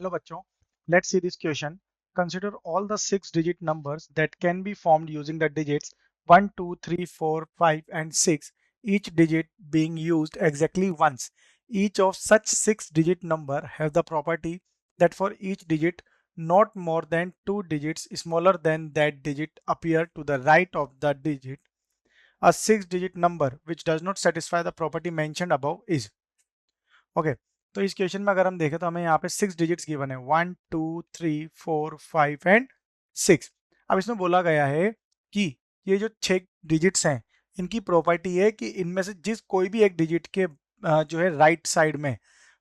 Hello बच्चों, let's see this question. Consider all the 6-digit numbers that can be formed using the digits 1, 2, 3, 4, 5 and 6, each digit being used exactly once. Each of such 6-digit number has the property that for each digit not more than 2 digits smaller than that digit appear to the right of the digit. A 6-digit number which does not satisfy the property mentioned above is. Okay तो इस question में अगर हम देखें तो हमें यहाँ पे 6 डिजिट्स गिवन है 1 2 3 4 5 एंड 6। अब इसमें बोला गया है कि ये जो 6 डिजिट्स हैं इनकी प्रॉपर्टी है कि इनमें से जिस कोई भी एक डिजिट के जो है राइट साइड में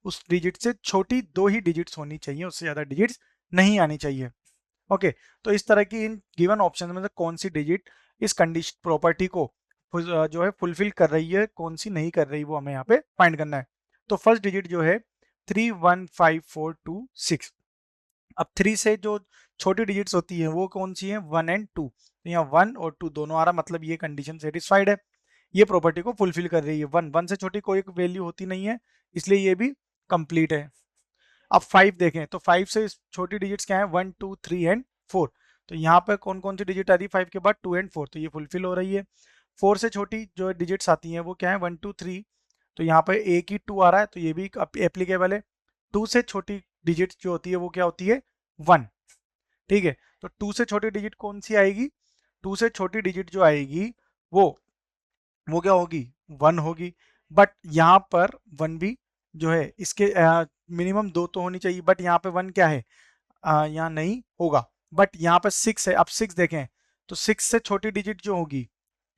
उस डिजिट से छोटी 2 ही डिजिट्स होनी चाहिए, उससे ज्यादा डिजिट्स नहीं आनी चाहिए। ओके तो इस तरह की इन गिवन ऑप्शन में से कौन सी डिजिट इस कंडीशन प्रॉपर्टी को जो है फुलफिल कर रही है, कौन सी नहीं कर रही, वो हमें यहाँ पे फाइंड करना है। तो फर्स्ट डिजिट जो है 315426। अब 3 से जो छोटी डिजिट्स होती है वो कौन सी है 1 एंड 2। तो यहाँ 1 और 2 दोनों आ रहा, मतलब ये कंडीशन सेटिस्फाइड है, ये प्रॉपर्टी को फुलफिल कर रही है। 1 से छोटी कोई वैल्यू होती नहीं है, इसलिए ये भी कंप्लीट है। अब 5 देखें तो 5 से छोटी डिजिट्स क्या है 1 2 3 एंड 4। तो यहाँ पर कौन कौन सी डिजिट आ रही है 5 के बाद 2 एंड 4, तो ये फुलफिल हो रही है। 4 से छोटी जो डिजिट्स आती हैं वो क्या है 1 2 3, तो यहाँ पर एक ही 2 आ रहा है, तो ये भी एप्लीकेबल है। 2 से छोटी डिजिट जो होती है वो क्या होती है 1। ठीक है, तो 2 से छोटी डिजिट कौन सी आएगी, 2 से छोटी डिजिट जो आएगी वो क्या होगी 1 होगी। बट यहाँ पर 1 भी जो है इसके मिनिमम 2 तो होनी चाहिए, बट यहाँ पे 1 क्या है यहाँ नहीं होगा। बट यहाँ पे 6 है। अब 6 देखें तो 6 से छोटी डिजिट जो होगी,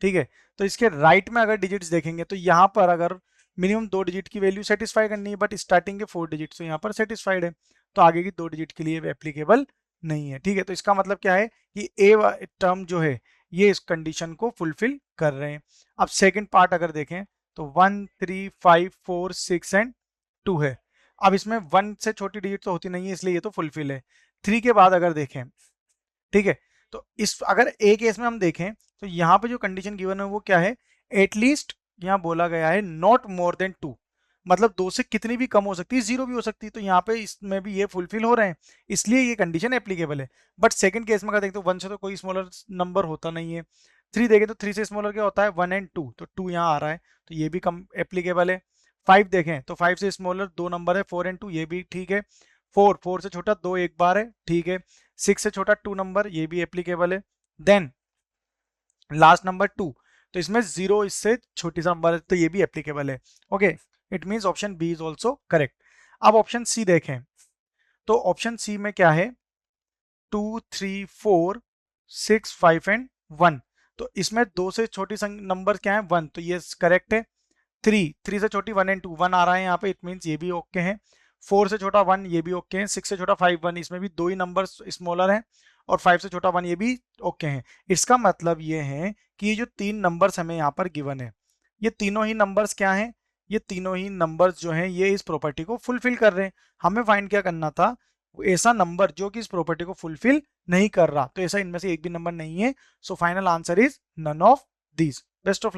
ठीक है, तो इसके राइट में अगर डिजिट्स देखेंगे तो यहाँ पर अगर मिनिमम 2 डिजिट की वैल्यू सेटिस्फाई करनी है, बट स्टार्टिंग के 4 डिजिट तो यहाँ पर सेटिस्फाइड है, तो आगे की 2 डिजिट के लिए एप्लीकेबल नहीं है। ठीक है, तो इसका मतलब क्या है कि ए टर्म जो है ये इस कंडीशन को फुलफिल कर रहे हैं। अब सेकंड पार्ट अगर देखें तो 1 3 5 4 6 एंड 2 है। अब इसमें 1 से छोटी डिजिट तो होती नहीं है, इसलिए ये तो फुलफिल है। 3 के बाद अगर देखें, ठीक है, तो इस अगर ए केस में हम देखें तो यहाँ पे जो कंडीशन गिवन है वो क्या है, एटलीस्ट यहाँ बोला गया है नॉट मोर देन 2, मतलब 2 से कितनी भी कम हो सकती है, 0 भी हो सकती है, तो यहाँ पे इसमें भी ये फुलफिल हो रहे हैं, इसलिए ये कंडीशन एप्लीकेबल है। बट सेकंड केस में अगर देखते हो 1 से तो कोई स्मॉलर नंबर होता नहीं है। 3 देखें तो 3 से स्मॉलर क्या होता है 1 एंड 2, तो 2 यहाँ आ रहा है, तो ये भी कम एप्लीकेबल है। 5 देखें तो 5 से स्मॉलर 2 नंबर है 4 एंड 2, ये भी ठीक है। 4 से छोटा 2 एक बार है, ठीक है। 6 से छोटा 2 नंबर, ये भी एप्लीकेबल है। देन लास्ट नंबर 2, तो इसमें 0 इससे छोटी सा नंबर है, तो ये भी एप्लीकेबल है। Okay, it means option B is also correct. अब ऑप्शन सी देखें तो ऑप्शन सी में क्या है 2 3 4 6 5 एंड 1, तो इसमें 2 से छोटी नंबर क्या है 1, तो ये करेक्ट है। 3 से छोटी 1 एंड 2, 1 आ रहा है यहाँ पे, इट मींस ये भी ओके है। 4 से छोटा 1, ये भी ओके है। 6 से छोटा 5 1, इसमें भी 2 ही नंबर स्मॉलर हैं। और 5 से छोटा 1, ये भी ओके हैं। इसका मतलब ये है कि ये जो 3 नंबर्स हमें यहाँ पर गिवन है, ये तीनों ही नंबर्स क्या हैं, ये तीनों ही नंबर्स जो हैं ये इस प्रॉपर्टी को फुलफिल कर रहे हैं। हमें फाइंड क्या करना था, ऐसा नंबर जो कि इस प्रॉपर्टी को फुलफिल नहीं कर रहा, तो ऐसा इनमें से एक भी नंबर नहीं है। So final answer is none of these. Best of luck.